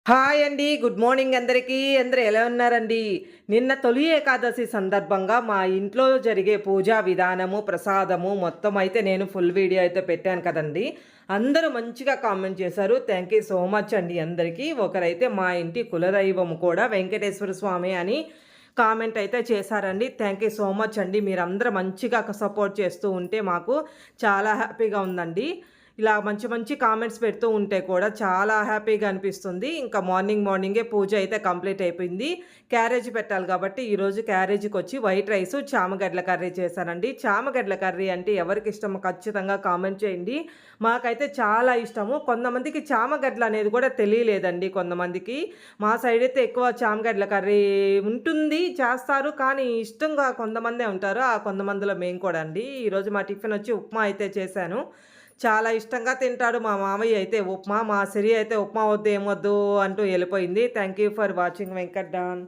Hi అండి. Good morning అందరికీ. అందరూ ఎలా ఉన్నారండి? నిన్న తొలి ఏకాదశి సందర్భంగా మా ఇంట్లో జరిగే పూజా విధానము, ప్రసాదము మొత్తం అయితే నేను ఫుల్ వీడియో అయితే పెట్టాను కదండీ! అందరూ మంచిగా కామెంట్ చేశారు. థ్యాంక్ యూ సో మచ్ అండి అందరికీ. ఒకరైతే మా ఇంటి కులదైవం కూడా వెంకటేశ్వర స్వామి అని కామెంట్ అయితే చేశారండి. థ్యాంక్ యూ సో మచ్ అండి. మీరందరూ మంచిగా సపోర్ట్ చేస్తూ ఉంటే మాకు చాలా హ్యాపీగా ఉందండి. ఇలా మంచి మంచి కామెంట్స్ పెడుతూ ఉంటే కూడా చాలా హ్యాపీగా అనిపిస్తుంది. ఇంకా మార్నింగే పూజ అయితే కంప్లీట్ అయిపోయింది. క్యారేజ్ పెట్టాలి కాబట్టి ఈరోజు క్యారేజీకొచ్చి వైట్ రైసు, చామగడ్డల కర్రీ చేశానండి. చామగడ్డల కర్రీ అంటే ఎవరికి ఇష్టమో ఖచ్చితంగా కామెంట్ చేయండి. మాకైతే చాలా ఇష్టము. కొంతమందికి చామగడ్డలు అనేది కూడా తెలియలేదండి కొంతమందికి. మా సైడ్ అయితే ఎక్కువ చామగడ్డల కర్రీ ఉంటుంది, చేస్తారు. కానీ ఇష్టంగా కొంతమందే ఉంటారు. ఆ కొంతమందిలో మేము కూడా అండి. ఈరోజు మా టిఫిన్ వచ్చి ఉప్మా అయితే చేశాను. చాలా ఇష్టంగా తింటాడు మా మామయ్య అయితే ఉప్మా. మా సిరి అయితే ఉప్మా వద్దు, ఏమొద్దు అంటూ ఎళ్ళిపోయింది. Thank you for watching Venkat don.